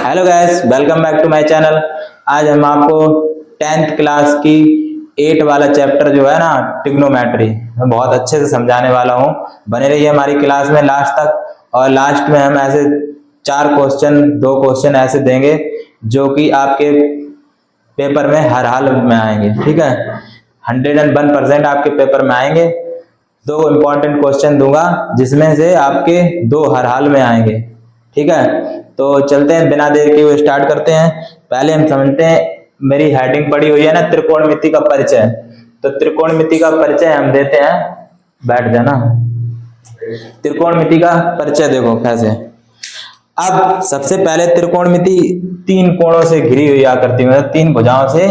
Hello guys, welcome back to my channel. आज हम आपको 10th क्लास की 8 वाला चैप्टर जो है ना, ट्रिग्नोमेट्री, मैं बहुत अच्छे से समझाने वाला हूँ। बने रहिए हमारी क्लास में लास्ट तक। और लास्ट में हम ऐसे 2 क्वेश्चन ऐसे देंगे जो कि आपके पेपर में हर हाल में आएंगे। ठीक है, 101% आपके पेपर में आएंगे। 2 इम्पोर्टेंट क्वेश्चन दूंगा जिसमें से आपके 2 हर हाल में आएंगे। ठीक है, तो चलते हैं, बिना देर के हुए स्टार्ट करते हैं। पहले हम समझते हैं, मेरी हेडिंग पड़ी हुई है ना, त्रिकोणमिति का परिचय। तो त्रिकोणमिति का परिचय हम देते हैं, बैठ जाना। त्रिकोणमिति का परिचय देखो कैसे। अब सबसे पहले त्रिकोणमिति 3 कोणों से घिरी हुई आकृति, मतलब 3 भुजाओं से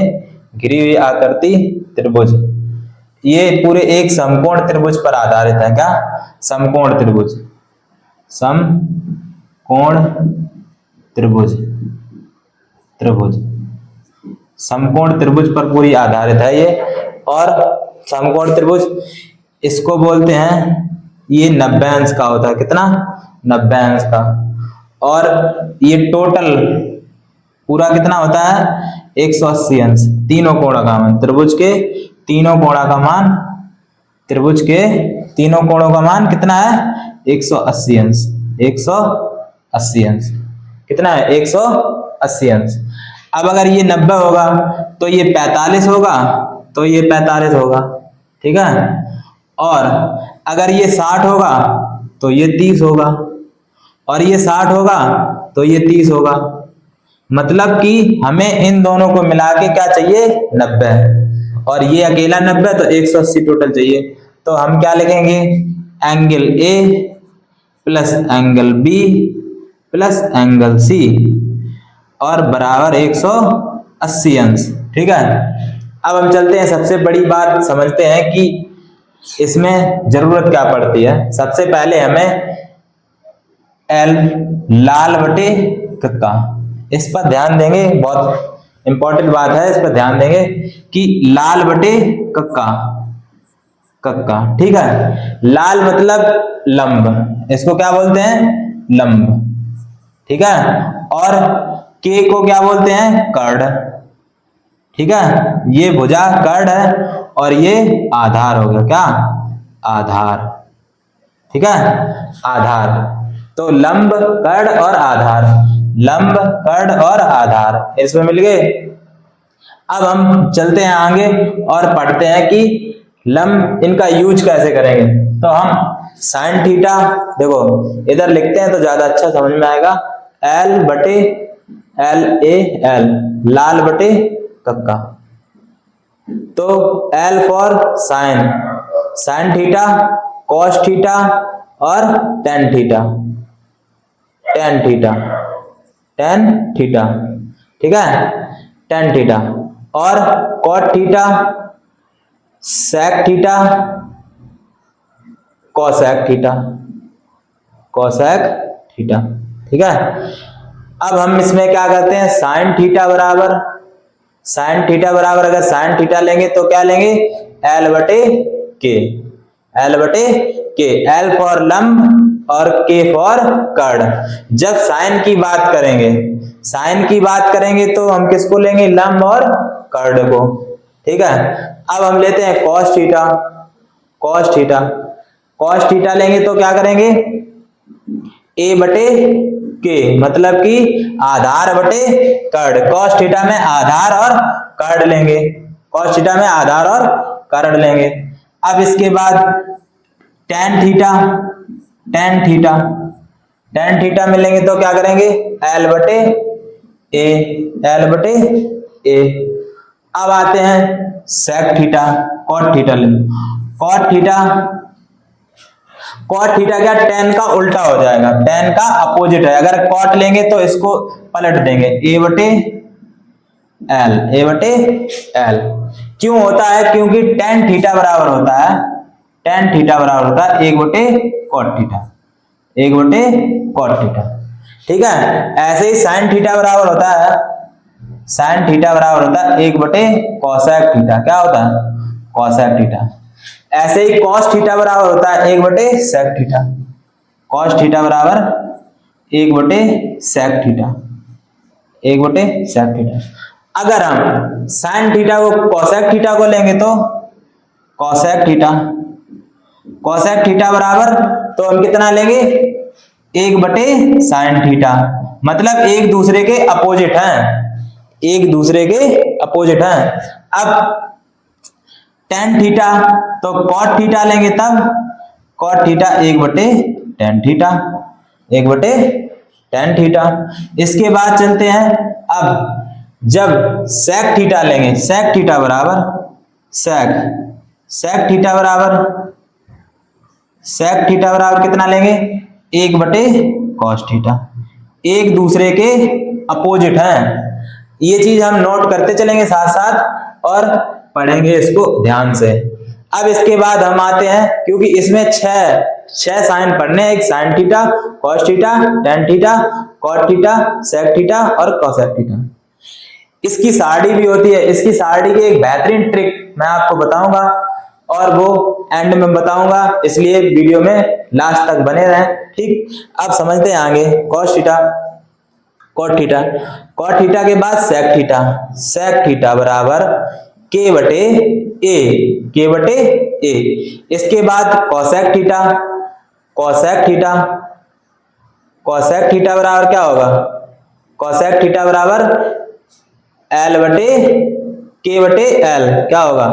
घिरी हुई आकृति त्रिभुज। ये पूरे एक समकोण त्रिभुज पर आधारित है। क्या? समकोण त्रिभुज, समकोण त्रिभुज, त्रिभुज समकोण त्रिभुज पर पूरी आधारित है ये। और समकोण त्रिभुज इसको बोलते हैं, ये 90 अंश का होता है। कितना? 90 अंश का। और ये टोटल पूरा कितना होता है? 180 अंश। तीनों कोणों का मान, त्रिभुज के तीनों कोणों का मान, त्रिभुज के तीनों कोणों का मान कितना है? 180 अंश। 180 अंश कितना है? 180 अंश। अब अगर ये 90 होगा तो ये 45 होगा, तो ये 45 होगा। ठीक है, और अगर ये 60 होगा तो ये 30 होगा, और ये 60 होगा तो ये 30 होगा। मतलब कि हमें इन दोनों को मिला के क्या चाहिए? 90। और ये अकेला 90, तो 180 टोटल चाहिए। तो हम क्या लिखेंगे? Angle A plus angle B plus angle C और बराबर 180 अंश। ठीक है, अब हम चलते हैं, सबसे बड़ी बात समझते हैं कि इसमें जरूरत क्या पड़ती है। सबसे पहले हमें एल, लाल बटे कक्का, इस पर ध्यान देंगे। बहुत इंपॉर्टेंट बात है, इस पर ध्यान देंगे कि लाल बटे कक्का, कक्का। ठीक है, लाल मतलब लंब, इसको क्या बोलते हैं? लंब। ठीक है, और के को क्या बोलते हैं? कर्ण। ठीक है, ये भुजा कर्ण है और ये आधार हो गया। क्या? आधार। ठीक है, आधार। तो लंब, कर्ण और आधार, लंब, कर्ण और आधार इसमें मिल गए। अब हम चलते हैं आगे और पढ़ते हैं कि लंब, इनका यूज कैसे करेंगे। तो हम साइन थीटा, देखो इधर लिखते हैं तो ज्यादा अच्छा समझ में आएगा। एल बटे एल ए एल, लाल बटे कक्का। तो L for sine, sine theta, cos theta और tan theta, tan theta, tan theta. ठीक है, टेन थीटा। और cot theta, sec theta, cosec theta, cosec theta. ठीक है, अब हम इसमें क्या करते हैं? साइन थीटा बराबर, साइन थीटा बराबर, अगर साइन थीटा लेंगे तो क्या लेंगे? एल बटे के, एल बटे के। एल फॉर लंब और के फॉर कर्ण। जब साइन की बात करेंगे, साइन की बात करेंगे तो हम किसको लेंगे? लंब और कर्ण को। ठीक है, अब हम लेते हैं cos theta, cos theta, cos theta लेंगे तो क्या करेंगे? ए बटे के, मतलब कि आधार बटे कर्ण। कॉस थीटा में आधार और कर्ण लेंगे, कॉस थीटा में आधार और कर्ण लेंगे। अब इसके बाद ten theta, tan theta, tan theta में लेंगे तो क्या करेंगे? एल बटे ए, एल बटे ए। अब आते हैं सेक थीटा, कॉट थीटा लेंगे। कॉट थीटा, कॉट थीटा क्या? टेन का उल्टा हो जाएगा, टेन का अपोजिट है। अगर कॉट लेंगे तो इसको पलट देंगे, ए बटे एल, ए बटे एल। क्यों होता है? क्योंकि टेन थीटा बराबर होता है, टेन थीटा बराबर होता है 1 बटे कॉट थीटा, 1 बटे कॉट थीटा। ठीक है, ऐसे ही साइन थीटा बराबर होता है, साइन थीटा बराबर होता है 1 बटे कोसेक थीटा। क्या होता है? Cosec theta. ऐसे ही कॉस थीटा बराबर होता है 1 बटे सेक थीटा, कॉस थीटा बराबर 1 बटे सेक थीटा। 1 बटे sec थीटा। अगर हम sin थीटा को cosec थीटा को लेंगे तो cosec थीटा, cosec थीटा बराबर, तो हम कितना लेंगे 1 बटे sin थीटा, मतलब एक दूसरे के अपोजिट हैं, एक दूसरे के अपोजिट हैं। अब tan थीटा तो cot थीटा लेंगे तब cot थीटा 1 बटे tan थीटा, 1 बटे tan थीटा। इसके बाद चलते हैं, अब जब sec थीटा लेंगे, sec थीटा बराबर sec थीटा बराबर, sec थीटा बराबर कितना लेंगे 1 बटे cos थीटा, एक दूसरे के अपोजिट हैं। ये चीज हम नोट करते चलेंगे साथ साथ और पढ़ेंगे इसको ध्यान से। अब इसके बाद हम आते हैं, क्योंकि इसमें छह साइन पढ़ने हैं, एक sine theta, cos theta, tan theta, cot theta, sec theta और cosec थीटा। इसकी सारणी भी होती है, इसकी सारणी की एक बेहतरीन ट्रिक मैं आपको बताऊंगा और वो एंड में बताऊंगा, इसलिए वीडियो में लास्ट तक बने रहें। ठीक, अब समझते हैं आगे। cos theta, cot theta, cot theta के बाद sec थीटा बराबर k बटे a। इसके बाद cosec थीटा, cosec थीटा बराबर क्या होगा, cosec थीटा बराबर l बटे k बटे l, क्या होगा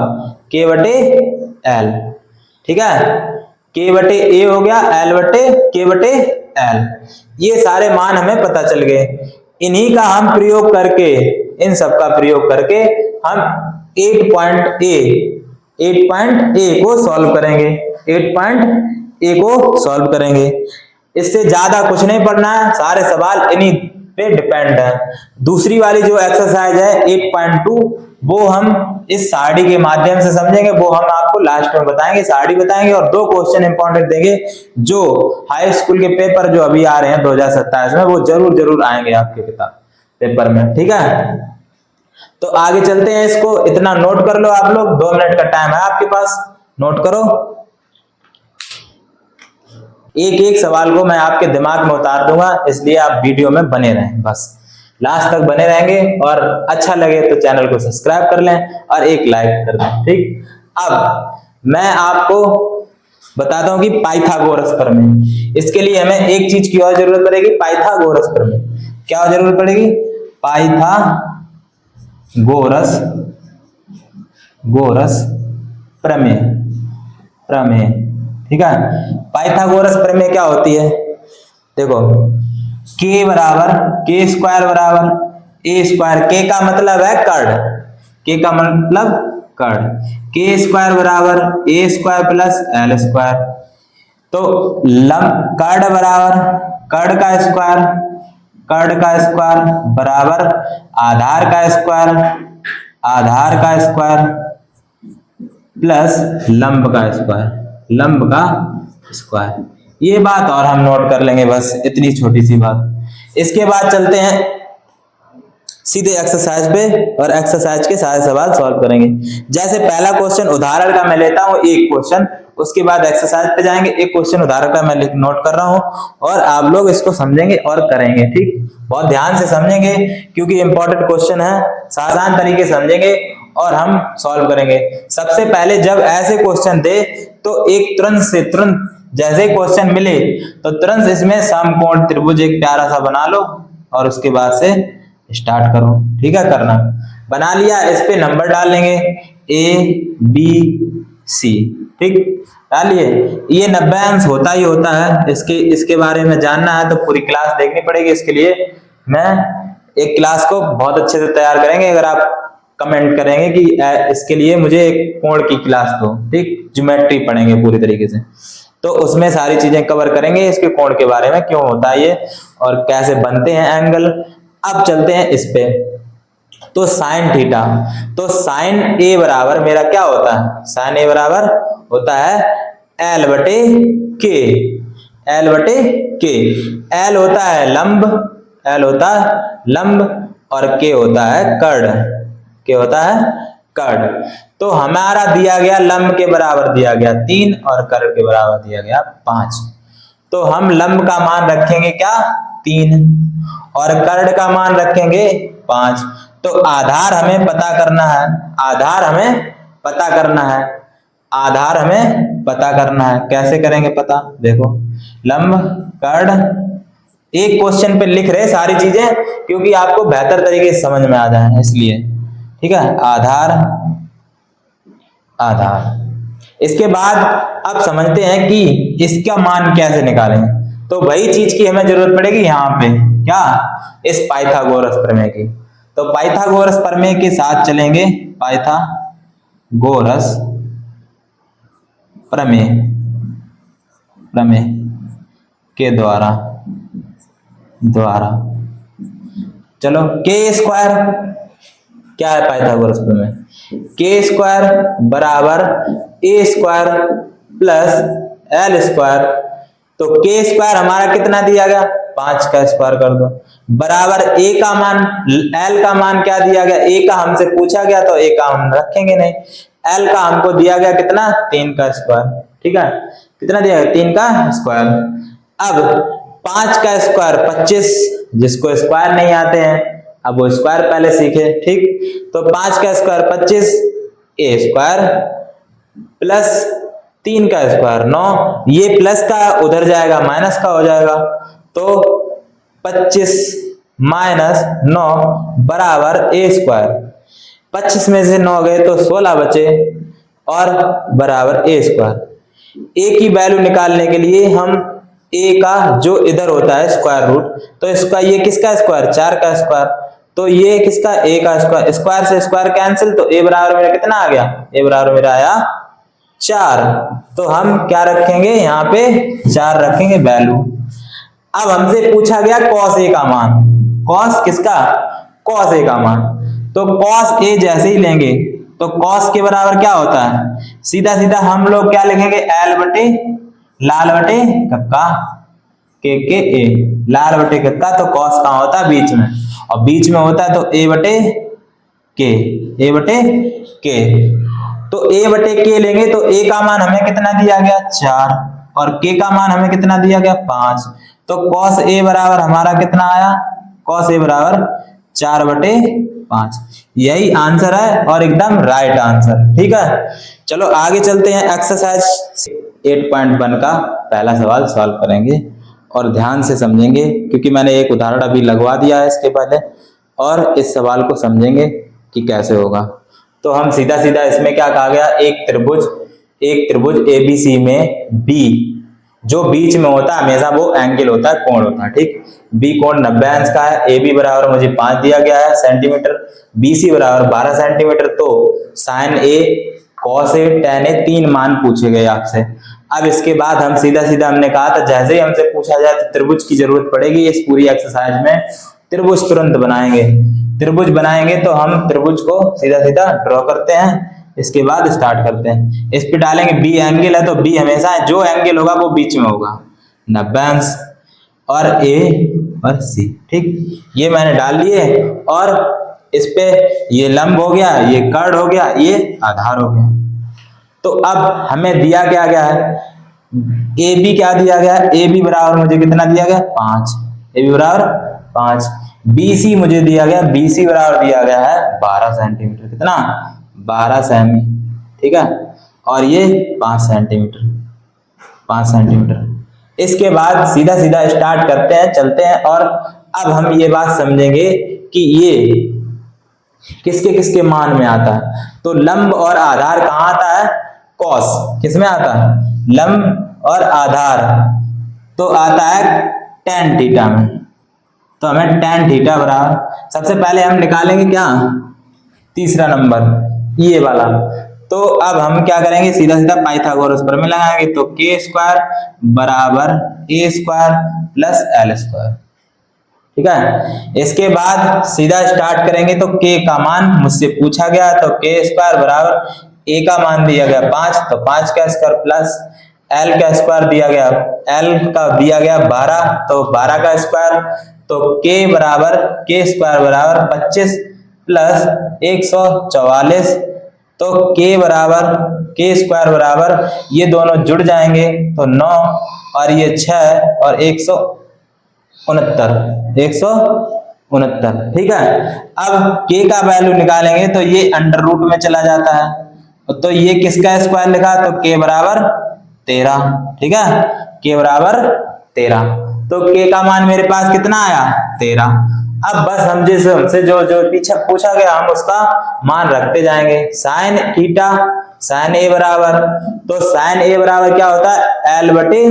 k बटे l। ठीक है, k बटे a हो गया, l बटे k बटे l। ये सारे मान हमें पता चल गए, इन्हीं का हम प्रयोग करके, इन सब का प्रयोग करके हम 8.a को सॉल्व करेंगे, 8.a को सॉल्व करेंगे। इससे ज्यादा कुछ नहीं पढ़ना है, सारे सवाल इन्हीं पे डिपेंड है। दूसरी वाली जो एक्सरसाइज है 8.2, वो हम इस सारणी के माध्यम से समझेंगे, वो हम आपको लास्ट में बताएंगे, सारणी बताएंगे और 2 क्वेश्चन इंपॉर्टेंट देंगे जो हाई स्कूल के पेपर जो अभी आ रहे हैं 2027 में, वो जरूर आएंगे आपके किताब पेपर में। ठीक है, तो आगे चलते हैं, इसको इतना नोट कर लो आप लोग, 2 मिनट का टाइम है आपके पास, नोट करो। एक एक सवाल को मैं आपके दिमाग में उतार दूंगा, इसलिए आप वीडियो में बने रहें, बस लास्ट तक बने रहेंगे। और अच्छा लगे तो चैनल को सब्सक्राइब कर लें और एक लाइक कर दें। ठीक, अब मैं आपको बताता हूं कि पाइथागोरस प्रमेय, इसके लिए हमें एक चीज की और जरूरत पड़ेगी, पाइथागोरस प्रमेय। क्या जरूरत पड़ेगी, पाइथागोरस प्रमेय। ठीक है, पाइथागोरस प्रमेय क्या होती है, देखो k बराबर k स्क्वायर बराबर a स्क्वायर, k का मतलब है कर्ण, k का मतलब कर्ण, k स्क्वायर बराबर a square plus l square. तो कर्ण बराबर कर्ण का स्क्वायर बराबर आधार का स्क्वायर प्लस लंब का स्क्वायर। ये बात और हम नोट कर लेंगे, बस इतनी छोटी सी बात। इसके बाद चलते हैं सीधे एक्सरसाइज पे और एक्सरसाइज के सारे सवाल सॉल्व करेंगे। जैसे पहला क्वेश्चन उदाहरण का मैं लेता हूं, एक क्वेश्चन, उसके बाद एक्सरसाइज पे जाएंगे। एक क्वेश्चन उदाहरण का मैं नोट कर रहा हूं और आप लोग इसको समझेंगे और करेंगे। ठीक, बहुत ध्यान से समझेंगे क्योंकि इंपॉर्टेंट क्वेश्चन है, आसान तरीके से समझेंगे और हम सॉल्व करेंगे। सबसे पहले जब ऐसे क्वेश्चन दे तो एक तुरंत जैसे क्वेश्चन मिले तो तुरंत इसमें समकोण त्रिभुज एक प्यारा सा बना लो और उसके बाद से स्टार्ट करो। ठीक है, करना बना लिया, इस पे नंबर डाल लेंगे ABC। ठीक, डालिए, ये 90 अंश होता ही होता है। इसके बारे में जानना है तो पूरी क्लास देखनी पड़ेगी। इसके लिए मैं एक क्लास को बहुत अच्छे से तैयार करेंगे अगर आप कमेंट करेंगे कि इसके लिए मुझे एक कोण की क्लास दो। ठीक, ज्योमेट्री पढ़ेंगे पूरी तरीके से, तो उसमें सारी चीजें कवर करेंगे, इसके कोण के बारे में, क्यों होता है ये और कैसे बनते हैं एंगल। अब चलते हैं इस पे, तो साइन थीटा, तो साइन ए बराबर मेरा क्या होता है, साइन ए बराबर होता है L बटे के। L होता है लंब और K होता है कर्ण। तो हमारा दिया गया लंब के बराबर दिया गया 3 और कर्ण के बराबर दिया गया 5। तो हम लंब का मान रखेंगे क्या 3 और कर्ण का मान रखेंगे 5। तो आधार हमें पता करना है, आधार हमें पता करना है, आधार हमें पता करना है। कैसे करेंगे पता? देखो लंब कर्ण, एक क्वेश्चन पे लिख रहे सारी चीजें क्योंकि आपको बेहतर तरीके से समझ में आ जाए इसलिए, ठीक है। आधार, आधार। इसके बाद अब समझते हैं कि इसका मान कैसे निकालें। तो वही चीज की हमें जरूरत पड़ेगी यहाँ पे, क्या? इस पाइथागोरस प्रमेय की। तो पाइथागोरस प्रमेय के साथ चलेंगे, पाइथागोरस प्रमेय, प्रमेय के द्वारा चलो के स्क्वायर क्या है पाइथागोरस प्रमेय? के स्क्वायर बराबर ए स्क्वायर प्लस एल स्क्वायर। तो के स्क्वायर हमारा कितना दिया गया? 5 का स्क्वायर कर दो, बराबर ए का मान, एल का मान क्या दिया गया? ए का हमसे पूछा गया तो ए का हम रखेंगे नहीं, एल का हमको दिया गया कितना? 3 का स्क्वायर, ठीक है। कितना दिया गया? 3 का स्क्वायर। अब 5 का स्क्वायर 25, जिसको स्क्वायर नहीं आते हैं अब वो स्क्वायर पहले सीखे, ठीक। तो 5 का स्क्वायर 25, ए स्क्वायर प्लस 3 का स्क्वायर 9, ये प्लस का उधर जाएगा माइनस का हो जाएगा, तो 25 माइनस 9 बराबर ए स्क्वायर। 25 में से 9 गए तो 16 बचे और बराबर ए स्क्वायर। ए की वैल्यू निकालने के लिए हम ए का जो इधर होता है स्क्वायर रूट, तो इसका ये किसका स्क्वायर? 4 का स्क्वायर, तो ये किसका? ए का स्क्वायर, स्क्वायर से स्क्वायर कैंसिल, तो ए बराबर मेरा कितना आ गया? ए बराबर मेरा आया 4। तो हम क्या रखेंगे यहाँ पे? 4 रखेंगे वैल्यू। अब हमसे पूछा गया कॉस ए का मान, कॉस किसका? कॉस ए का मान। तो कॉस ए जैसे ही लेंगे तो कॉस के बराबर क्या होता है? सीधा सीधा हम लोग क्या लिखेंगे? एल बटे लाल बटे कक्का, के ए, लाल बटे कक्का। तो कॉस कहाँ होता है? बीच में, और बीच में होता है तो ए बटे के, ए बटे के। तो ए बटे के लेंगे तो ए का मान हमें कितना दिया गया? 4 और के का मान हमें कितना दिया गया? 5। तो कॉस ए बराबर हमारा कितना आया? कॉस ए बराबर 4 बटे 5। यही आंसर है और एकदम राइट आंसर, ठीक है। चलो आगे चलते हैं, एक्सरसाइज 8.1 का पहला सवाल सॉल्व करेंगे और ध्यान से समझेंगे क्योंकि मैंने एक उदाहरण अभी लगवा दिया है इसके पहले, और इस सवाल को समझेंगे कि कैसे होगा। तो हम सीधा सीधा इसमें क्या कहा गया? एक त्रिभुज ABC में बी जो बीच में होता है हमेशा वो एंगल होता है, कोण होता है, ठीक। बी कोण 90 अंश का है, ए बी बराबर मुझे 5 दिया गया है सेंटीमीटर, बी सी बराबर 12 सेंटीमीटर। तो sign A, cos A, ten ए 3 मान पूछे गए आपसे। अब इसके बाद हम सीधा सीधा हमने कहा था जैसे ही हमसे पूछा जाए तो त्रिभुज की जरूरत पड़ेगी। इस पूरी एक्सरसाइज में त्रिभुज तुरंत बनाएंगे, त्रिभुज बनाएंगे तो हम त्रिभुज को सीधा सीधा ड्रॉ करते हैं, इसके बाद स्टार्ट करते हैं। इस पे डालेंगे बी एंगल है तो बी हमेशा जो एंगल होगा वो बीच में होगा, 90 अंश, और ए और सी, ठीक। ये मैंने डाल लिए और इस पे ये लंब हो गया, ये कर्ण हो गया, ये आधार हो गया। तो अब हमें दिया क्या गया है? ए बी क्या दिया गया है? ए बी बराबर मुझे कितना दिया गया? 5, ए बी बराबर 5। बी सी मुझे दिया गया, बी सी बराबर दिया गया है 12 सेंटीमीटर, कितना? 12 सेमी, ठीक है। और ये 5 सेंटीमीटर, 5 सेंटीमीटर। इसके बाद सीधा सीधा स्टार्ट करते हैं, चलते हैं। और अब हम ये बात समझेंगे कि ये किसके किसके मान में आता है। तो लंब और आधार कहाँ आता है? कॉस किस में आता है? लंब और आधार तो आता है tan थीटा में। तो हमें tan थीटा बराबर, सबसे पहले हम निकालेंगे क्या? तीसरा नंबर ये वाला। तो अब हम क्या करेंगे? सीधा सीधा पाइथागोरस प्रमेय लगाएंगे। तो के स्क्वायर बराबर ए स्क्वायर प्लस एल स्क्वायर, ठीक है। इसके बाद सीधा स्टार्ट करेंगे। तो के का मान मुझसे पूछा गया, तो के स्क्वायर बराबर ए का मान दिया गया 5, तो 5 का स्क्वायर प्लस एल का स्क्वायर दिया गया, एल का दिया गया 12, तो 12 का स्क्वायर। तो के बराबर के स्क्वायर बराबर 25 प्लस 144। तो के बराबर के स्क्वायर बराबर ये दोनों जुड़ जाएंगे तो 9 और ये 6 और 169, 169, ठीक है। अब के का वैल्यू निकालेंगे तो ये अंडर रूट में चला जाता है, तो ये किसका स्क्वायर लिखा, तो के बराबर 13, ठीक है, के बराबर 13। तो के का मान मेरे पास कितना आया, 13। अब बस हमसे जो जो पीछे पूछा गया हम उसका मान रखते जाएंगे। साइन थीटा, साइन ए बराबर, तो साइन ए बराबर क्या होता है, एल बटे,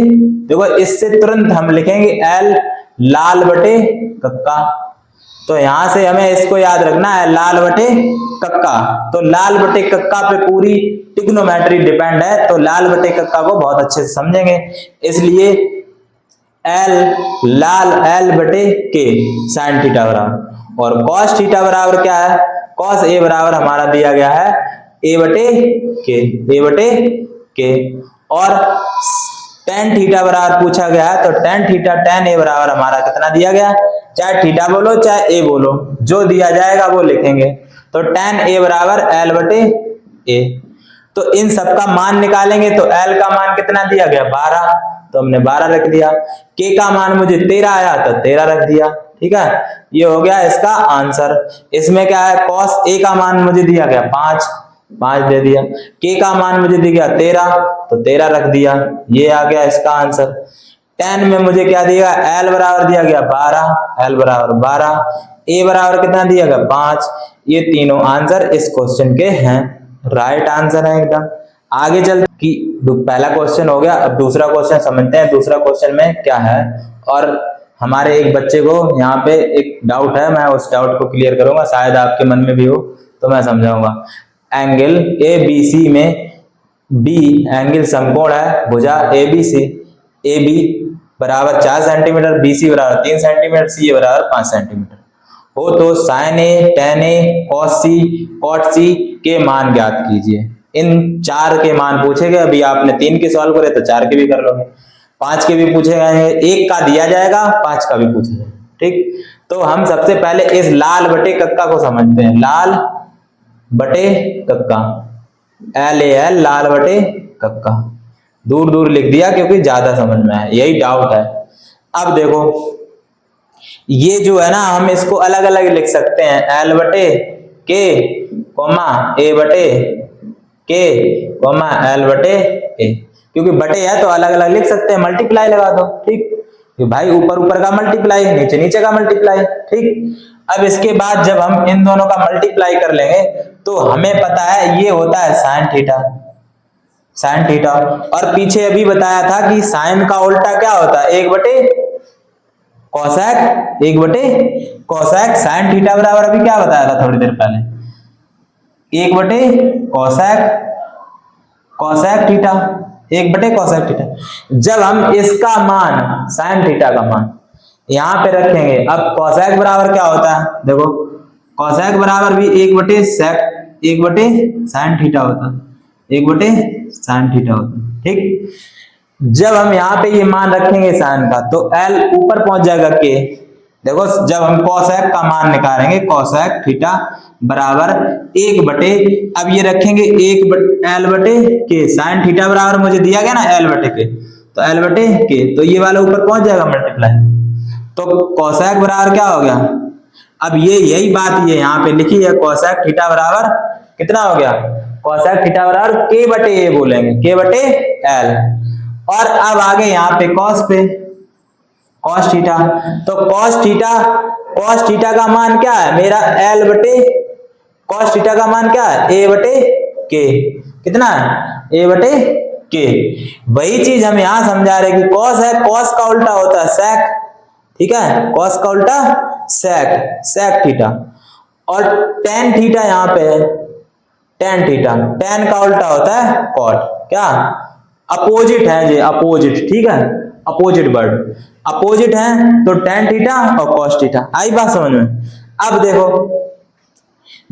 देखो इससे तुरंत हम लिखेंगे एल लाल बटे कक्का, तो यहां से हमें इसको याद रखना है लाल बटे कक्का। तो लाल बटे कक्का पे पूरी ट्रिग्नोमेट्री डिपेंड है, तो लाल बटे कक्का को बहुत अच्छे से समझेंगे, इसलिए एल लाल एल बटे के साइन थीटा बराबर, और कॉस थीटा बराबर क्या है, कॉस ए बराबर हमारा दिया गया है ए बटे के, ए बटे के, और टेन थीटा बराबर पूछा गया है, तो टेन थीटा टेन ए बराबर हमारा कितना दिया गया, चाहे थीटा बोलो चाहे ए बोलो, जो दिया जाएगा वो लिखेंगे। तो टेन ए बराबर एल बटे ए, तो इन सबका मान निकालेंगे, तो एल का मान कितना दिया गया, 12, तो हमने 12 रख दिया। के का मान मुझे 13 आया तो 13 रख दिया, ठीक है, ये हो गया इसका आंसर। इसमें क्या है, कॉस ए का मान मुझे दिया गया 5 दे दिया, के का मान मुझे दिया 13 तो 13 रख दिया, ये आ गया इसका आंसर। 10 में मुझे क्या दिया, एल बराबर दिया गया 12, एल बराबर 12, ए बराबर कितना दिया गया 5, ये तीनों आंसर इस क्वेश्चन के हैं, राइट आंसर है एकदम। आगे चल कि पहला क्वेश्चन हो गया, अब दूसरा क्वेश्चन समझते हैं, दूसरा क्वेश्चन में क्या है। और हमारे एक बच्चे को यहाँ पे एक डाउट है, मैं उस डाउट को क्लियर करूंगा, शायद आपके मन में भी हो तो मैं समझाऊंगा। एंगल ए बी सी में बी एंगल समकोण है, भुजा A B C, A B बराबर 4 सेंटीमीटर, बी सी बराबर 3 सेंटीमीटर, सी बराबर 5 सेंटीमीटर हो, तो साइन ए, टेन ए, कॉस सी, कॉट सी के मान ज्ञात कीजिए। इन 4 के मान पूछे गए, अभी आपने 3 के सॉल्व करे तो 4 के भी कर लोगे, 5 के भी पूछे गए, 1 का दिया जाएगा, 5 का भी पूछा जाएगा, ठीक। तो हम सबसे पहले इस लाल बटे कक्का को समझते हैं, लाल बटे कक्का, एल ए एल लाल बटे कक्का, दूर दूर लिख दिया क्योंकि ज्यादा समझ में है, यही डाउट है। अब देखो ये जो है ना, हम इसको अलग अलग लिख सकते हैं, एल बटे के कोमा ए बटे के कोमा एल बटे ए, क्योंकि बटे है तो अलग अलग लिख सकते हैं, मल्टीप्लाई लगा दो, ठीक, भाई ऊपर ऊपर का मल्टीप्लाई, नीचे नीचे का मल्टीप्लाई, ठीक। अब इसके बाद जब हम इन दोनों का मल्टीप्लाई कर लेंगे तो हमें पता है ये होता है साइन थीटा, साइन थीटा, और पीछे अभी बताया था कि साइन का उल्टा क्या होता है, 1 बटे कोसेक, 1 बटे कोसेक, साइन थीटा बराबर अभी क्या बताया था थोड़ी देर पहले, 1 बटे कोसेक, कोसेक थीटा, 1 बटे कोसेक थीटा। जब हम इसका मान साइन थीटा का मान यहां पे रखेंगे, अब कोसेक बराबर क्या होता है, देखो कोसेक बराबर भी 1 बटे सेक, 1 बटे साइन थीटा होता है, 1 बटे साइन थीटा होता है, ठीक। जब हम यहाँ पे ये मान रखेंगे साइन का तो एल ऊपर पहुंच जाएगा के, देखो जब हम कोसेक का मान निकालेंगे, कोसेक थीटा बराबर 1 बटे, अब ये रखेंगे 1 बटे एल बटे के, साइन थीटा बराबर मुझे दिया गया ना एल बटे के, तो एल बटे के, तो ये वाला ऊपर पहुंच जाएगा मल्टीप्लाई, तो कोसेक बराबर क्या हो गया, अब ये यही बात ये यहाँ पे लिखी है, कोसेक थीटा बराबर कितना हो गया, कोसेक थीटा बराबर के बटे ए बोलेंगे, के बटे एल, और अब आगे यहाँ पे कॉस पे कॉस थीटा, तो कॉस थीटा का मान क्या है मेरा, एल बटे कॉस थीटा का मान क्या है, ए बटे के, कितना है, ए बटे के। वही चीज हम यहां समझा रहे कि कॉस है, कॉस का उल्टा होता है सेक, ठीक है, कॉस का उल्टा सेक, सेक थीटा, और टेन थीटा यहाँ पे है, टेन थीटा, टेन का उल्टा होता है कॉट, क्या अपोजिट है जी, अपोजिट, ठीक है, अपोजिट वर्ड, अपोजिट है तो टेन थीटा और कॉस थीटा, आई बात समझ में। अब देखो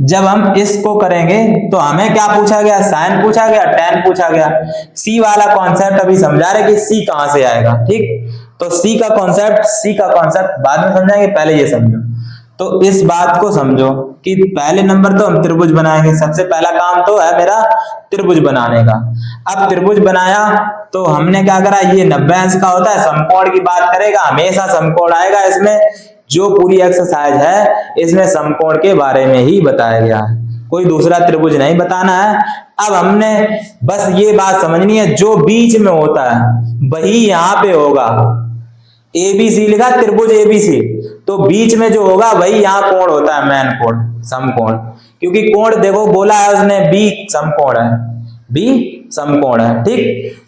जब हम इसको करेंगे तो हमें क्या पूछा गया, साइन पूछा गया, टेन पूछा गया, सी वाला कॉन्सेप्ट अभी समझा रहे कि सी कहां से आएगा, ठीक, तो सी का कॉन्सेप्ट बाद में समझाएंगे, पहले ये समझो। तो इस बात को समझो कि पहले नंबर तो हम त्रिभुज बनाएंगे, सबसे पहला काम तो है मेरा त्रिभुज बनाने का। अब त्रिभुज बनाया तो हमने क्या करा, ये 90 अंश का होता है, समकोण की बात करेगा, हमेशा समकोण आएगा इसमें। जो पूरी एक्सरसाइज है इसमें समकोण के बारे में ही बताया गया है, कोई दूसरा त्रिभुज नहीं बताना है। अब हमने बस ये बात समझनी है, जो बीच में होता है वही यहाँ पे होगा। एबीसी लिखा, त्रिभुज एबीसी, तो बीच में जो होगा वही यहाँ कोण होता है, मेन कोण, समकोण। क्योंकि कोण देखो बोला है उसने बी समकोण है, बी समकोण है, ठीक।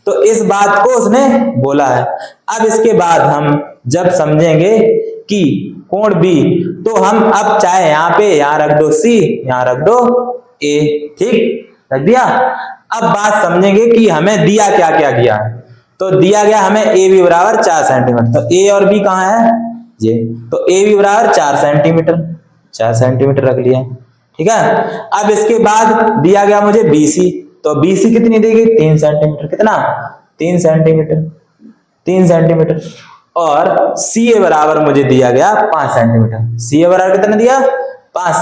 तो इस बात को उसने बोला है। अब इसके बाद हम जब समझेंगे कि कोण बी, तो हम अब चाहे यहाँ पे यहाँ रख दो सी, यहाँ रख दो ए, ठीक, रख दिया। अब बात समझेंगे कि हमें दिया क्या क्या गया है। तो दिया गया हमें ए बी बराबर 4 सेंटीमीटर, तो ए और बी कहाँ है, ये, तो ए बी बराबर 4 सेंटीमीटर, 4 सेंटीमीटर रख लिया, ठीक है। अब इसके बाद दिया गया मुझे बीसी, तो बीसी कितनी देगी, 3 सेंटीमीटर, कितना, 3 सेंटीमीटर, 3 सेंटीमीटर। और सी ए बराबर मुझे दिया गया 5 सेंटीमीटर, सी ए बराबर कितना दिया, 5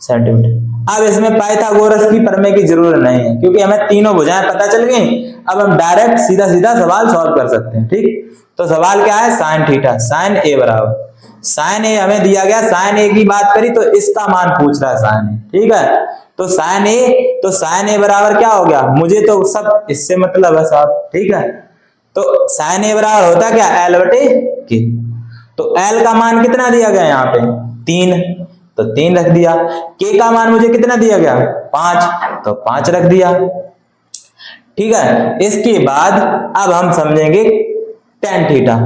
सेंटीमीटर। अब इसमें पाइथागोरस की प्रमेय की जरूरत नहीं है, क्योंकि हमें तीनों भुजाएं पता चल गई। अब हम डायरेक्ट सीधा सीधा सवाल सॉल्व कर सकते हैं, ठीक। तो सवाल क्या है, साइन थीटा, साइन ए बराबर, साइन ए हमें दिया गया, साइन ए की बात करी तो इसका मान पूछ रहा है साइन ए, ठीक है। तो साइन ए, तो साइन ए बराबर क्या हो गया, मुझे तो सब इससे मतलब है साहब, ठीक है। तो साइन ए बराबर होता क्या, एल बटे के। तो एल का मान कितना दिया गया यहाँ पे, 3, तो 3 रख दिया। के का मान मुझे कितना दिया गया, 5, तो 5 रख दिया, ठीक है। इसके बाद अब हम समझेंगे टेन थीटा,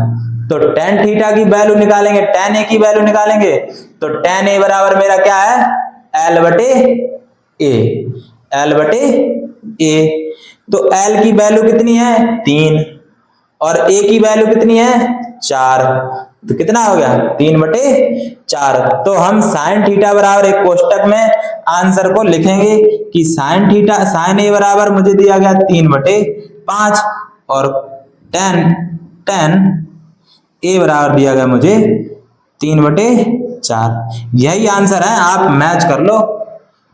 तो टेन थीटा की वैल्यू निकालेंगे, टेन ए की वैल्यू निकालेंगे। तो टेन ए बराबर मेरा क्या है, एल बटे ए, एल बटे ए। तो एल की वैल्यू कितनी है, 3, और ए की वैल्यू कितनी है, 4, तो कितना हो गया, 3/4। तो हम साइन थीटा बराबर एक कोष्टक में आंसर को लिखेंगे कि साइन थीटा, साइन ए बराबर मुझे दिया गया 3/5, और टेन ए बराबर दिया गया मुझे 3/4। यही आंसर है, आप मैच कर लो,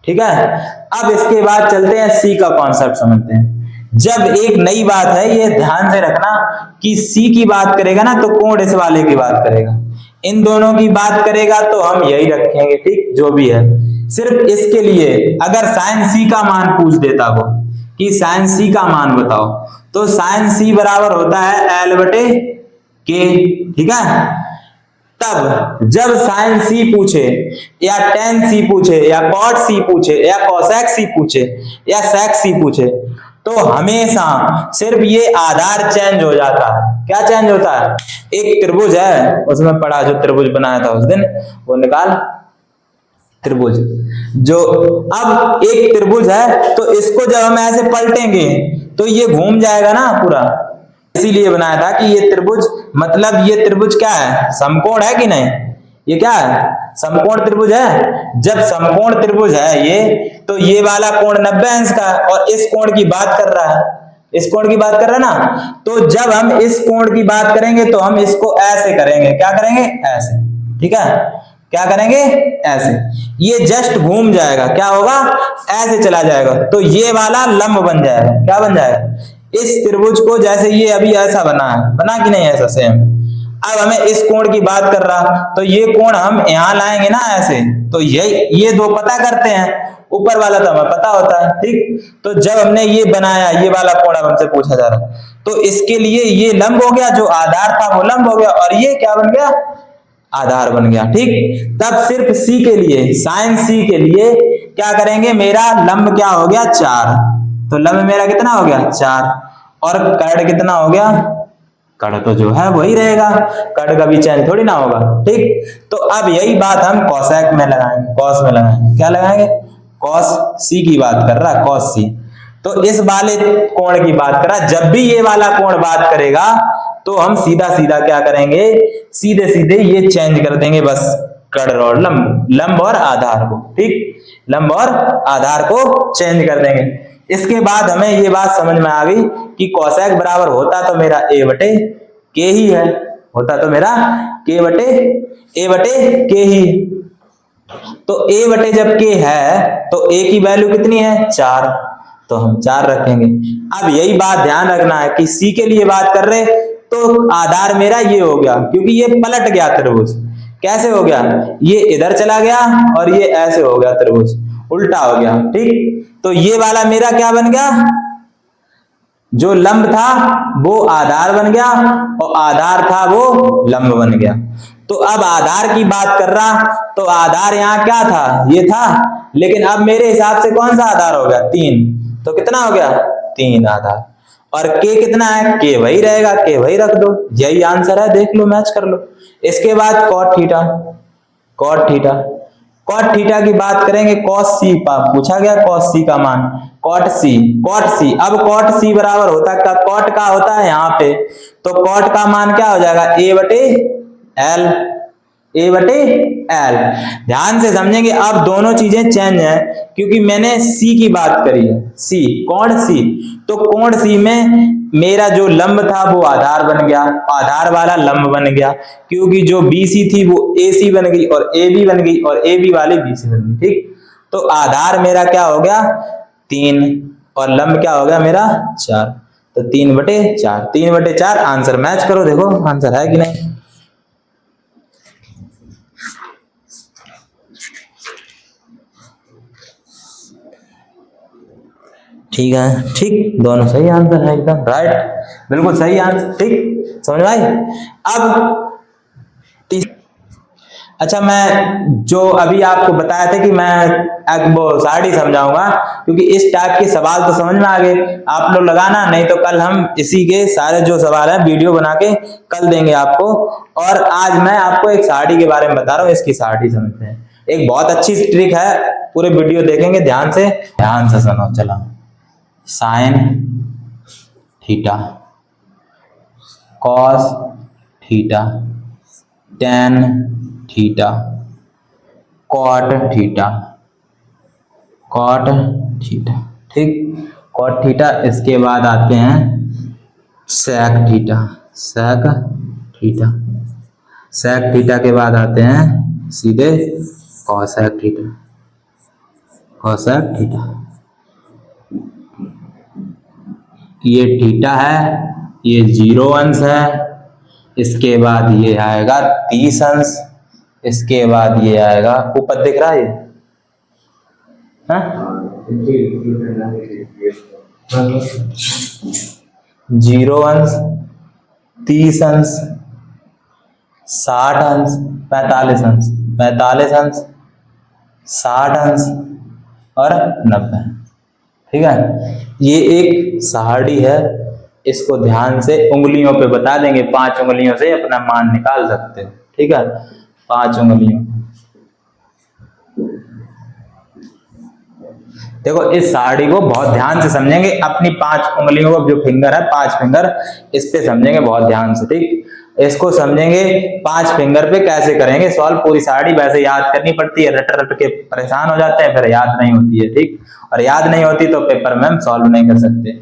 ठीक है। अब इसके बाद चलते हैं सी का कॉन्सेप्ट समझते हैं। जब एक नई बात है, ये ध्यान से रखना कि सी की बात करेगा ना तो कोण इस वाले की बात करेगा, इन दोनों की बात करेगा तो हम यही रखेंगे, ठीक, जो भी है। सिर्फ इसके लिए अगर साइन सी का मान पूछ देता वो कि साइन सी का मान बताओ, तो साइन सी बराबर होता है एल बटे के, ठीक है। तब जब साइन सी पूछे या टेन सी पूछे या कॉट सी पूछे या कोसेक सी पूछे या सेक सी पूछे, तो हमेशा सिर्फ ये आधार चेंज हो जाता है। क्या चेंज होता है, एक त्रिभुज है, उसमें पढ़ा जो त्रिभुज बनाया था उस दिन, वो निकाल त्रिभुज। जो अब एक त्रिभुज है तो इसको जब हम ऐसे पलटेंगे तो ये घूम जाएगा ना पूरा, इसीलिए बनाया था कि ये त्रिभुज, मतलब ये त्रिभुज क्या है, समकोण है कि नहीं, ये क्या है, समकोण त्रिभुज है। जब समकोण त्रिभुज है ये, तो ये वाला कोण 90 अंश का है और इस कोण की बात कर रहा है, इस कोण की बात कर रहा है ना। तो जब हम इस कोण की बात करेंगे तो हम इसको ऐसे करेंगे, क्या करेंगे, ऐसे, ठीक है, क्या करेंगे, ऐसे। ये जस्ट घूम जाएगा, क्या होगा, ऐसे चला जाएगा, तो ये वाला लंब बन जाएगा, क्या बन जाएगा, इस त्रिभुज को जैसे ये अभी ऐसा बना है, बना कि नहीं ऐसा सेम। अब हमें इस कोण की बात कर रहा, तो ये कोण हम यहां लाएंगे ना ऐसे, तो ये दो पता करते हैं, ऊपर वाला तो हमें पता होता है, ठीक। तो जब हमने ये बनाया, ये वाला कोण अब हमसे पूछा जा रहा है, तो इसके लिए ये लंब हो गया, जो आधार था वो लंब हो गया, और ये क्या बन गया, आधार बन गया, ठीक। तब सिर्फ सी के लिए, साइन सी के लिए क्या करेंगे, मेरा लंब क्या हो गया, 4, तो लंब मेरा कितना हो गया, 4, और कर्ण कितना हो गया, कर्ण तो जो है वही रहेगा, कर्ण का भी चेंज थोड़ी ना होगा, ठीक। तो अब यही बात हम कोसेक में लगाएंगे, कॉस में लगाएंगे, क्या लगाएंगे, कॉस सी की बात कर रहा है, कॉस सी। तो इस वाले कोण की बात कर रहा, जब भी ये वाला कोण बात करेगा तो हम सीधा सीधा क्या करेंगे, सीधे सीधे ये चेंज कर देंगे, बस कर्ण और लंब, लंब और आधार को, ठीक, लंब और आधार को चेंज कर देंगे। इसके बाद हमें ये बात समझ में आ गई कि कोसेक बराबर होता तो मेरा ए बटे के ही है, होता तो मेरा ए बटे के ही। तो ए बटे जब के है तो ए की वैल्यू कितनी है 4, तो हम 4 रखेंगे। अब यही बात ध्यान रखना है कि सी के लिए बात कर रहे तो आधार मेरा ये हो गया, क्योंकि ये पलट गया त्रिभुज। कैसे हो गया, ये इधर चला गया और ये ऐसे हो गया, त्रिभुज उल्टा हो गया। ठीक, तो ये वाला मेरा क्या बन गया, जो लंब था वो आधार बन गया और आधार था वो लंब बन गया। तो अब आधार की बात कर रहा तो आधार यहाँ क्या था, ये था, लेकिन अब मेरे हिसाब से कौन सा आधार हो गया 3, तो कितना हो गया 3 आधार। और के कितना है, के वही रहेगा, के वही रख दो, यही आंसर है, देख लो मैच कर लो। इसके बाद cot theta, cot theta, cot theta की बात करेंगे, कॉस सी पूछा गया, कॉस सी का मान, कॉट सी, कॉट सी। अब कॉट सी बराबर होता है, कॉट का होता है यहाँ पे, तो कॉट का मान क्या हो जाएगा ए बटे एल, ए बटे एल। ध्यान से समझेंगे, अब दोनों चीजें चेंज है, क्योंकि मैंने सी की बात करी है, सी कोण सी, तो कोण सी में मेरा जो लंब था वो आधार बन गया, आधार वाला लंब बन गया, क्योंकि जो बीसी थी वो एसी बन गई और ए बी बन गई और ए बी वाली बीसी बन गई। ठीक, तो आधार मेरा क्या हो गया 3 और लंब क्या हो गया मेरा 4, तो 3/4, 3/4 आंसर। मैच करो, देखो आंसर है कि नहीं। ठीक है, ठीक, दोनों सही आंसर है, एकदम राइट, बिल्कुल सही आंसर। ठीक, समझ में आई। अब अच्छा, मैं जो अभी आपको बताया था कि मैं वो साड़ी समझाऊंगा, क्योंकि इस टाइप के सवाल तो समझ में आ गए, आप लोग लगाना, नहीं तो कल हम इसी के सारे जो सवाल हैं वीडियो बना के कल देंगे आपको। और आज मैं आपको एक साड़ी के बारे में बता रहा हूँ, इसकी साड़ी समझते हैं। एक बहुत अच्छी ट्रिक है, पूरे वीडियो देखेंगे ध्यान से सुनो। चलो, sine theta, cos theta, tan theta, cot theta, cot theta. ठीक, कॉट थीटा। इसके बाद आते हैं sec theta, sec theta, sec theta के बाद आते हैं सीधे कॉसेक थीटा, कॉसेक थीटा। ये थीटा है, ये 0 अंश है, इसके बाद ये आएगा 30 अंश, इसके बाद ये आएगा, ऊपर दिख रहा है ये, हाँ? 0 अंश, 30 अंश, 60 अंश, 45 अंश, 45 अंश, 60 अंश और 90। ठीक है, ये एक साड़ी है, इसको ध्यान से उंगलियों पे बता देंगे, 5 उंगलियों से अपना मान निकाल सकते हो। ठीक है, 5 उंगलियों। देखो, इस साड़ी को बहुत ध्यान से समझेंगे, अपनी 5 उंगलियों को, जो फिंगर है 5 फिंगर, इस पे समझेंगे बहुत ध्यान से। ठीक, इसको समझेंगे 5 फिंगर पे कैसे करेंगे सॉल्व। पूरी साड़ी वैसे याद करनी पड़ती है, रट रट के परेशान हो जाते हैं, फिर याद नहीं होती है। ठीक, और याद नहीं होती तो पेपर में हम सॉल्व नहीं कर सकते।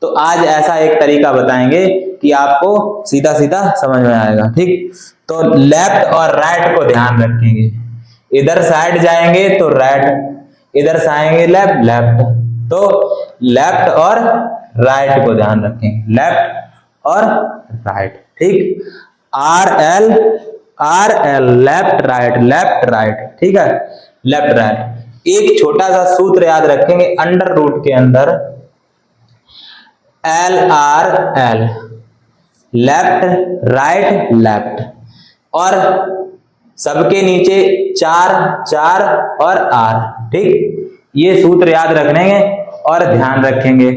तो आज ऐसा एक तरीका बताएंगे कि आपको सीधा सीधा समझ में आएगा। ठीक, तो लेफ्ट और राइट को ध्यान रखेंगे, इधर साइड जाएंगे तो राइट, इधर से आएंगे लेफ्ट, लेफ्ट, तो लेफ्ट और राइट को ध्यान रखेंगे, लेफ्ट और राइट। ठीक, R L, R L, left right, left right. ठीक है, लेफ्ट राइट। एक छोटा सा सूत्र याद रखेंगे, अंडर रूट के अंदर L R L, left right left, और सबके नीचे 4 4 और आर। ठीक, ये सूत्र याद रखने और ध्यान रखेंगे।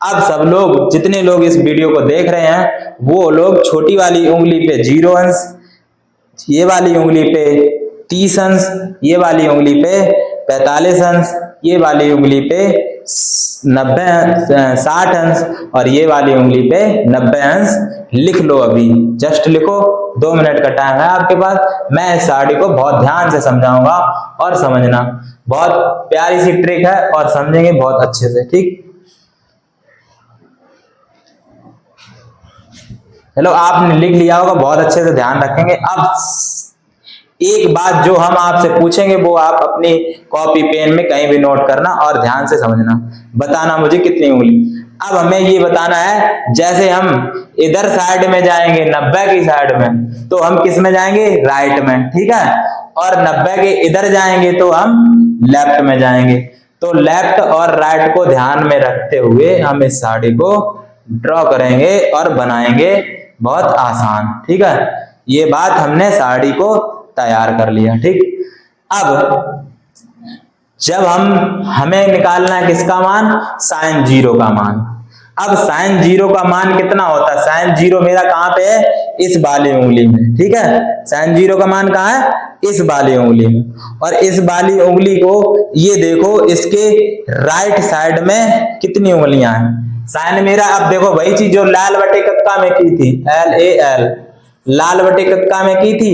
अब सब लोग, जितने लोग इस वीडियो को देख रहे हैं, वो लोग छोटी वाली उंगली पे 0 अंश, ये वाली उंगली पे 30 अंश, ये वाली उंगली पे 45 अंश, ये वाली उंगली पे 60 अंश और ये वाली उंगली पे 90 अंश लिख लो। अभी जस्ट लिखो, 2 मिनट का टाइम है आपके पास। मैं इस साड़ी को बहुत ध्यान से समझाऊंगा और समझना, बहुत प्यारी सी ट्रिक है और समझेंगे बहुत अच्छे से। ठीक, चलो आपने लिख लिया होगा, बहुत अच्छे से ध्यान रखेंगे। अब एक बात जो हम आपसे पूछेंगे वो आप अपनी कॉपी पेन में कहीं भी नोट करना और ध्यान से समझना, बताना मुझे कितनी उंगली। अब हमें ये बताना है, जैसे हम इधर साइड में जाएंगे 90 की साइड में, तो हम किस में जाएंगे, राइट में, ठीक है। और 90 के इधर जाएंगे तो हम लेफ्ट में जाएंगे। तो लेफ्ट और राइट को ध्यान में रखते हुए हम इस साड़ी को ड्रॉ करेंगे और बनाएंगे, बहुत आसान, ठीक है। ये बात हमने साड़ी को तैयार कर लिया, ठीक। अब जब हमें निकालना है किसका मान, साइन जीरो का मान। अब साइन जीरो का मान कितना होता है, साइन जीरो मेरा कहां पे है, इस वाली उंगली में, ठीक है। साइन जीरो का मान कहां है, इस वाली उंगली में। और इस वाली उंगली को ये देखो, इसके राइट साइड में कितनी उंगलियां हैं, साइन मेरा। अब देखो वही चीज जो लाल बटे कक्का में की थी, LAL, लाल बटे कक्का में की थी,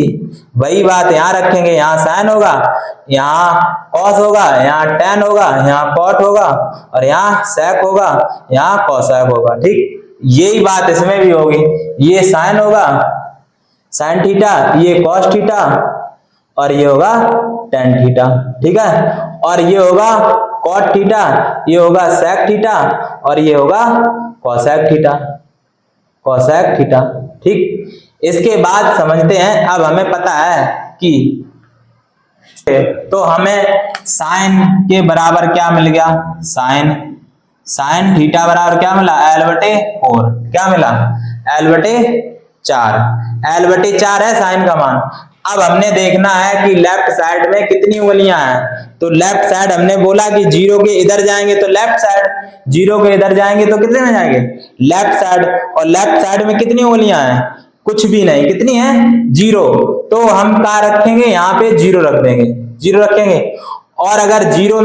वही बात यहां रखेंगे। यहाँ साइन होगा, यहाँ कॉस होगा, यहाँ टेन होगा, यहाँ कॉट होगा, और यहाँ सेक होगा, यहाँ कॉसेक होगा, ठीक। यही बात इसमें भी होगी। ये साइन होगा, साइन थीटा, ये कॉस थीटा, और ये होगा टेन थीटा, ठीक है। और ये होगा कॉट थीटा, ये होगा सेक थीटा, और ये होगा कॉसेक थीटा, कॉसेक थीटा, ठीक। इसके बाद समझते हैं, अब हमें पता है कि तो हमें साइन के बराबर क्या मिल गया, साइन थीटा बराबर क्या मिला, L/4, क्या मिला, L/4, L/4 है साइन का मान। अब हमने देखना है कि लेफ्ट साइड में कितनी उंगलियां हैं। तो लेफ्ट साइड हमने बोला कि जीरो के इधर जाएंगे तो लेफ्ट साइड, जीरो के इधर जाएंगे तो कितने में जाएंगे, लेफ्ट साइड। और लेफ्ट साइड में कितनी उंगलियां हैं, कुछ भी नहीं, कितनी है, जीरो। तो हम क्या रखेंगे, यहाँ पे जीरो रख देंगे, जीरो रखेंगे। और अगर जीरो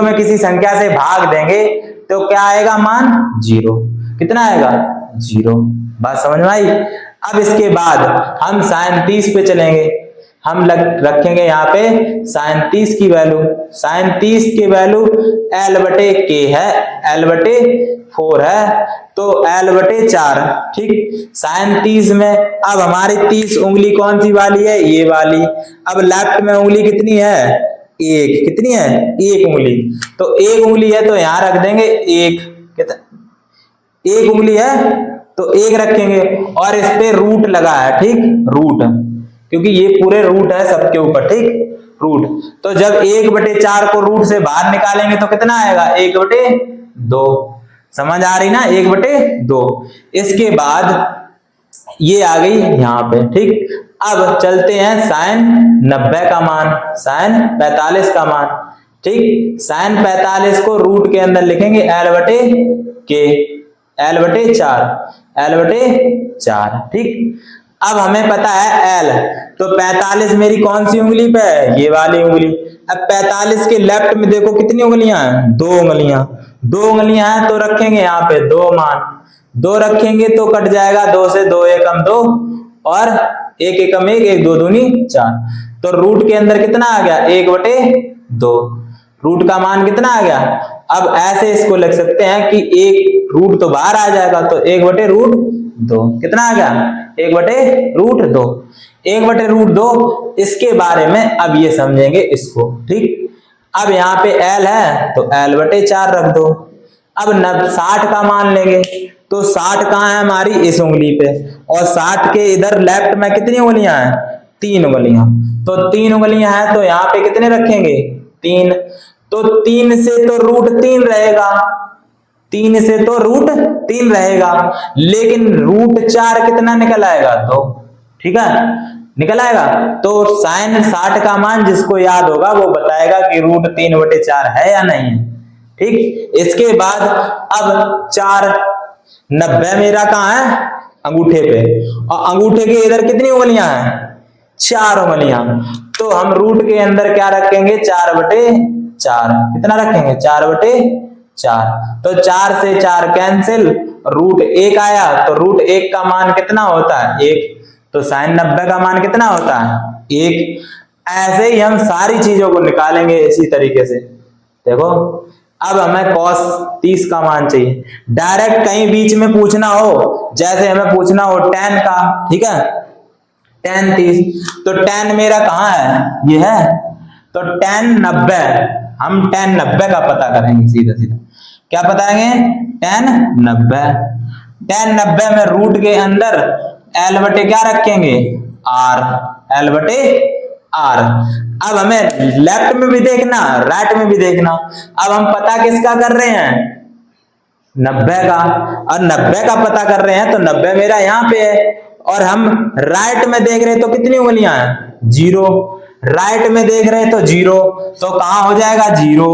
में किसी संख्या से भाग देंगे तो क्या आएगा मान, जीरो। कितना आएगा, जीरो। बात समझ में आई। अब इसके बाद हम साइन 30 पे चलेंगे। हम रखेंगे यहाँ पे साइन 30 की वैल्यू, साइन 30 की वैल्यू L/K है, L/4 है, तो L/4, ठीक। साइन 30 में अब हमारी 30 उंगली कौन सी वाली है, ये वाली। अब लेफ्ट में उंगली कितनी है, एक, कितनी है, एक उंगली। तो एक उंगली है तो यहां रख देंगे एक, कितना, एक उंगली है तो एक रखेंगे। और इस पे रूट लगा है, ठीक, रूट, क्योंकि ये पूरे रूट है सबके ऊपर, ठीक, रूट। तो जब 1/4 को रूट से बाहर निकालेंगे तो कितना आएगा, 1/2। समझ आ रही ना, 1/2। इसके बाद ये आ गई यहाँ पे, ठीक। अब चलते हैं साइन 90 का मान, साइन 45 का मान, ठीक। साइन 45 को रूट के अंदर लिखेंगे L/4, ठीक। अब हमें पता है L, तो 45 मेरी कौन सी उंगली पे है, ये वाली उंगली। अब 45 के लेफ्ट में देखो कितनी उंगलियां हैं, दो उंगलियां, दो उंगलियां हैं तो रखेंगे यहाँ पे दो मान, दो रखेंगे तो कट जाएगा, 2 से 2 एकम 2, और 1 एकम 1, 1 2 दूनी 4। तो रूट के अंदर कितना आ गया, 1/2, रूट का मान कितना आ गया। अब ऐसे इसको लिख सकते हैं कि एक रूट तो बाहर आ जाएगा, तो 1/√2, कितना आ गया, 1/√2, 1/√2। इसके बारे में अब ये समझेंगे इसको, ठीक। अब यहाँ पे L है तो L/4 रख दो। अब 60 का मान लेंगे तो 60 कहाँ है हमारी, इस उंगली पे। और 60 के इधर लेफ्ट में कितनी उंगलियां हैं, 3 उंगलियां। तो 3 उंगलियां हैं तो यहाँ पे कितने रखेंगे, 3। तो 3 से तो √3 रहेगा, 3 से तो √3 रहेगा, लेकिन √4 कितना निकल आएगा, 2, ठीक है, निकल आएगा। तो साइन 60 का मान जिसको याद होगा वो बताएगा कि √3/4 है या नहीं है, ठीक। इसके बाद अब 4/90 मेरा कहाँ है, अंगूठे पे, और अंगूठे के इधर कितनी उंगलियां हैं, 4 उंगलियां। तो हम रूट के अंदर क्या रखेंगे, 4/4, कितना रखेंगे, 4/4। तो 4 से 4 कैंसिल, √1 आया, तो √1 का मान कितना होता है, 1। तो साइन 90 का मान कितना होता है, 1। ऐसे ही हम सारी चीजों को निकालेंगे इसी तरीके से। देखो अब हमें cos 30 का मान चाहिए। डायरेक्ट कहीं बीच में पूछना हो, जैसे हमें पूछना हो tan का, ठीक है, tan 30, तो tan मेरा कहाँ है, ये है, तो tan 90, हम tan 90 का पता करेंगे सीधा सीधा। क्या पता करेंगे, tan 90। tan 90 में रूट के अंदर l बटे क्या रखेंगे, r, l बटे r। अब हमें लेफ्ट में भी देखना, राइट में भी देखना। अब हम पता किसका कर रहे हैं, 90 का, और 90 का पता कर रहे हैं, तो 90 मेरा यहाँ पे है, और हम राइट में देख रहे हैं तो कितनी उंगलियां हैं, 0। राइट में देख रहे हैं तो 0, तो कहां हो जाएगा 0।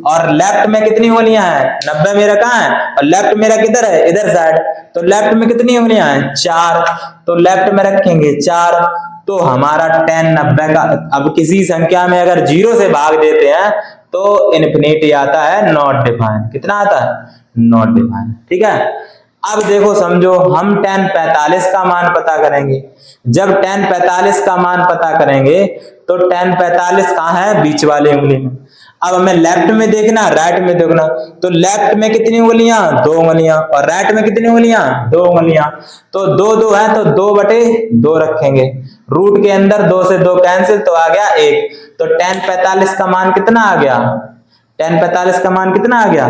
और लेफ्ट में कितनी उंगलियां हैं, 90 मेरा कहां है, और लेफ्ट मेरा किधर है, इधर साइड, तो लेफ्ट में कितनी उंगलियां हैं, 4, तो लेफ्ट में रखेंगे 4। तो हमारा tan 90 का, अब किसी संख्या में अगर 0 से भाग देते हैं तो इन्फिनिटी आता है, नॉट डिफाइन। कितना आता है, नॉट डिफाइन, ठीक है। अब देखो समझो, हम tan 45 का मान पता करेंगे। जब tan 45 का मान पता करेंगे तो tan 45 कहाँ है, बीच वाली उंगली में। अब हमें लेफ्ट में देखना, राइट में देखना, तो लेफ्ट में कितनी उंगलियां, 2 उंगलियां, और राइट में कितनी उंगलियां, 2 उंगलियां, तो 2 2 है, तो 2 बटे 2 रखेंगे। रूट के अंदर 2 से 2 कैंसिल, तो आ गया 1। तो tan 45 का मान कितना आ गया, tan 45 का मान कितना आ गया,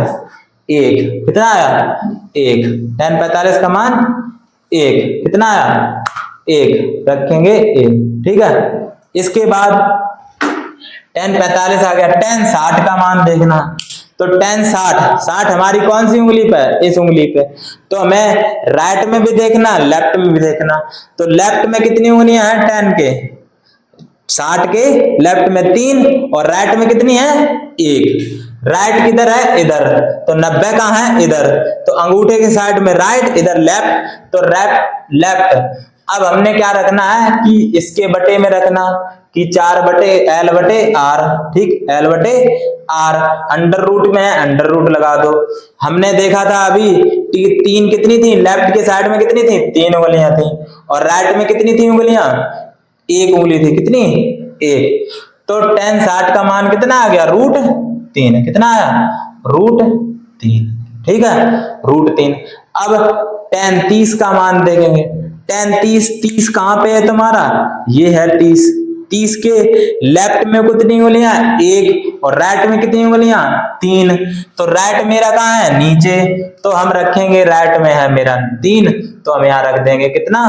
1। कितना आया, 1। tan 45 का मान 1, कितना आया, 1 रखेंगे 1, ठीक है। इसके बाद tan 45 आ गया, tan 60 का मान देखना, तो tan 60 हमारी कौन सी उंगली पे, इस उंगली पे, तो हमें राइट में भी देखना, लेफ्ट में भी देखना। तो लेफ्ट में कितनी उंगलियां हैं tan के, 60 के लेफ्ट में 3, और राइट में कितनी है, 1। राइट किधर है, इधर, तो 90 कहाँ है, इधर, तो अंगूठे के साइड में राइट, इधर लेफ्ट, तो लेफ्ट। अब हमने क्या रखना है कि इसके बटे में रखना कि 4 बटे l बटे r, ठीक, l बटे r। अंडर रूट में है, अंडर रूट लगा दो। हमने देखा था अभी 3 कितनी थी, लेफ्ट के साइड में कितनी थी, 3 उंगलियां थी, और राइट में कितनी थी उंगलियां, 1 उंगली थी, कितनी, 1। तो tan 60 का मान कितना आ गया, √3। कितना आया, √3, ठीक है, √3। अब tan 30 का मान देखेंगे। tan 30 कहां पे है तुम्हारा, ये है 30 के लेफ्ट में कितनी उंगलियां, 1, और राइट में कितनी उंगलियां, 3। तो राइट मेरा कहां है, नीचे, तो हम रखेंगे राइट में है मेरा 3, तो हम यहां रख देंगे कितना,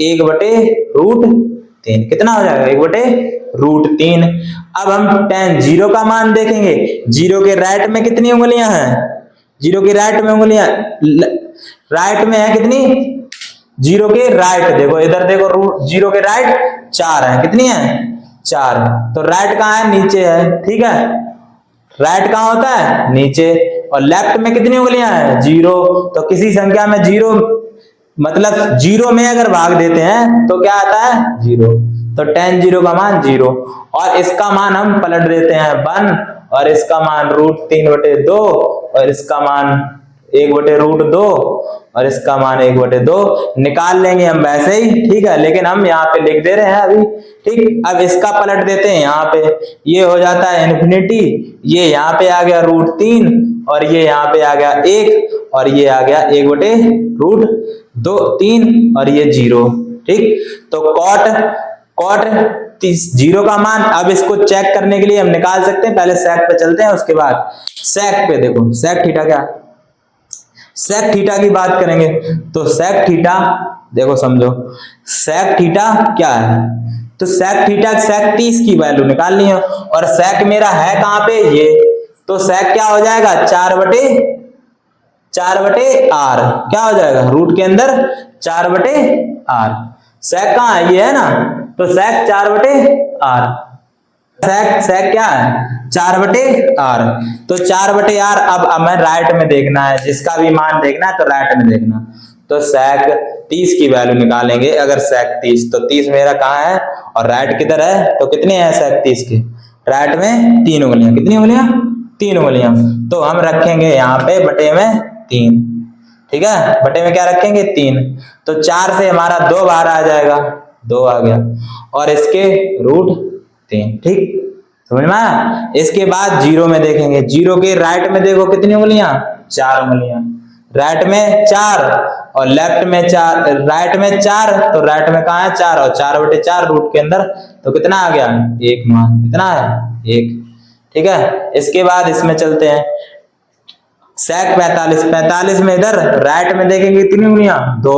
1 बटे √3। कितना हो जाएगा, 1 बटे √3। अब हम tan 0 का मान देखेंगे। 0 के राइट में कितनी उंगलियां हैं, 0 के राइट में उंगलियां, राइट में है कितनी, 0 के राइट, देखो इधर देखो, 0 के राइट 4 है, कितनी है, 4। तो राइट कहाँ है, नीचे है, ठीक है। राइट कहाँ होता है, नीचे, और लेफ्ट में कितनी उंगलियां हैं, 0। तो किसी संख्या में 0, मतलब 0 में अगर भाग देते हैं तो क्या आता है, 0। तो tan 0 का मान 0, और इसका मान हम पलट देते हैं 1, और इसका मान √3 बटे 2, और इसका मान 1 बटे √2, और इसका मान 1 बटे 2 निकाल लेंगे हम वैसे ही, ठीक है, लेकिन हम यहाँ पे लिख दे रहे हैं अभी, ठीक। अब इसका पलट देते हैं यहाँ पे, ये हो जाता है इन्फिनिटी, ये यहाँ पे आ गया √3, और ये यहाँ पे आ गया 1, और ये आ गया 1 बटे √3, और ये 0, ठीक। तो cot 0 का मान, अब इसको चेक करने के लिए हम निकाल सकते हैं, पहले sec पे चलते हैं, उसके बाद sec पे देखो, sec थीटा क्या, sec थीटा की बात करेंगे तो sec थीटा देखो समझो, sec थीटा क्या है, तो sec थीटा sec 30 की वैल्यू निकालनी है, और sec मेरा है कहां पे, ये, तो sec क्या हो जाएगा, 4 बटे r, क्या हो जाएगा, रूट के अंदर 4 बटे r। sec कहां है, ये है ना, तो sec 4 बटे r, sec क्या है, 4 बटे r, तो 4 बटे r। अब हमें राइट में देखना है, जिसका भी मान देखना है तो राइट में देखना, तो sec 30 की वैल्यू निकालेंगे। अगर sec 30, तो 30 मेरा कहाँ है, और राइट किधर है, तो कितने हैं sec 30 के, राइट में 3 उंगलियां, कितनी उंगलियां, 3 उंगलियां, तो हम रखेंगे यहाँ पे बटे में 3, ठीक है, बटे में क्या रखेंगे, 3। तो 4 से हमारा 2 बाहर आ जाएगा, 2 आ गया, और इसके √3, ठीक। समझ में आया। इसके बाद जीरो में देखेंगे, जीरो के राइट में देखो कितनी उंगलियां, 4 उंगलियां, राइट में 4 और लेफ्ट में 4, राइट में 4 तो राइट में कहाँ है 4 और 4/4 रूट के अंदर तो कितना आ गया 1 मान, कितना है 1। ठीक है, इसके बाद इसमें चलते हैं सेक 45, 45 में इधर राइट में देखेंगे कितनी उंगलियां 2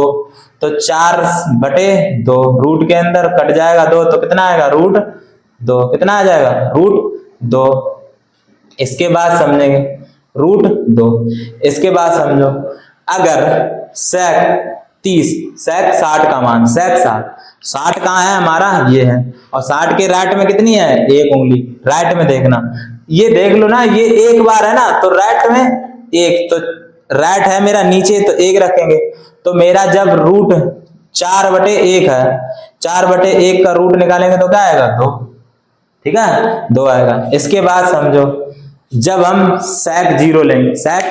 तो 4/2 रूट के अंदर कट जाएगा 2 तो कितना आएगा √2, कितना आ जाएगा √2। इसके बाद समझेंगे √2। इसके बाद समझो अगर सेक 30, सेक 60 का मान, सेक 60 कहाँ है हमारा, ये है और 60 के राइट में कितनी है 1 उंगली, राइट में देखना, ये देख लो ना, ये एक बार है ना तो राइट में 1 तो राइट है मेरा नीचे तो 1 रखेंगे तो मेरा जब √4/1 है, 4/1 का रूट निकालेंगे तो क्या आएगा 2। ठीक है 2 आएगा। इसके बाद समझो जब हम सेक 0 लेंगे, सेक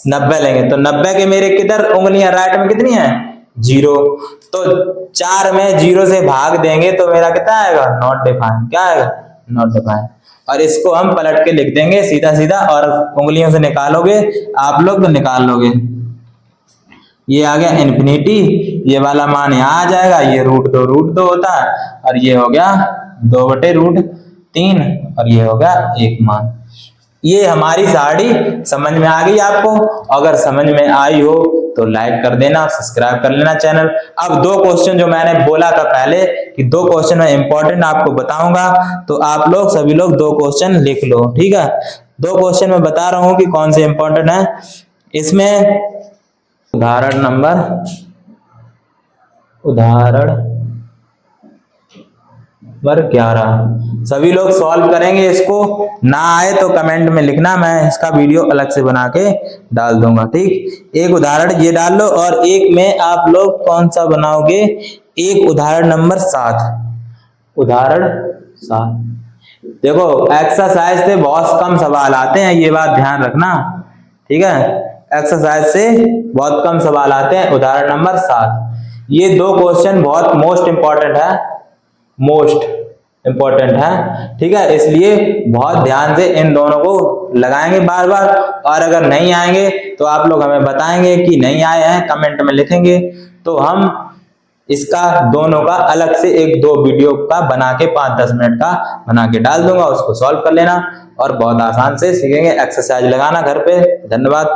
90 लेंगे तो 90 के मेरे किधर उंगलियां राइट में कितनी है 0 तो 4 में 0 से भाग देंगे तो मेरा कितना आएगा नॉट डिफाइन, क्या आएगा नॉट डिफाइन। और इसको हम पलट के लिख देंगे सीधा सीधा और उंगलियों से निकालोगे आप लोग तो निकाल लोगे, ये आ गया इन्फिनिटी, ये वाला मान यहाँ आ जाएगा, ये √2 होता है और ये हो गया 2/√3 और ये हो गया 1 मान। ये हमारी साड़ी समझ में आ गई आपको, अगर समझ में आई हो तो लाइक कर देना, सब्सक्राइब कर लेना चैनल। अब 2 क्वेश्चन जो मैंने बोला था पहले कि 2 क्वेश्चन में इंपॉर्टेंट आपको बताऊंगा तो आप लोग सभी लोग 2 क्वेश्चन लिख लो। ठीक है 2 क्वेश्चन में बता रहा हूं कि कौन से इंपॉर्टेंट है। इसमें उदाहरण नंबर 11 सभी लोग सॉल्व करेंगे, इसको ना आए तो कमेंट में लिखना, मैं इसका वीडियो अलग से बना के डाल दूंगा। ठीक, एक उदाहरण ये डाल लो और एक में आप लोग कौन सा बनाओगे, एक उदाहरण नंबर 7, उदाहरण 7। देखो एक्सरसाइज से बहुत कम सवाल आते हैं, ये बात ध्यान रखना। ठीक है, एक्सरसाइज से बहुत कम सवाल आते हैं। उदाहरण नंबर 7, ये 2 क्वेश्चन बहुत मोस्ट इंपॉर्टेंट है, मोस्ट इंपॉर्टेंट है। ठीक है, इसलिए बहुत ध्यान से इन दोनों को लगाएंगे बार बार, और अगर नहीं आएंगे तो आप लोग हमें बताएंगे कि नहीं आए हैं, कमेंट में लिखेंगे तो हम इसका दोनों का अलग से 1-2 वीडियो का बना के 5-10 मिनट का बना के डाल दूंगा, उसको सॉल्व कर लेना और बहुत आसान से सीखेंगे एक्सरसाइज लगाना घर पे। धन्यवाद।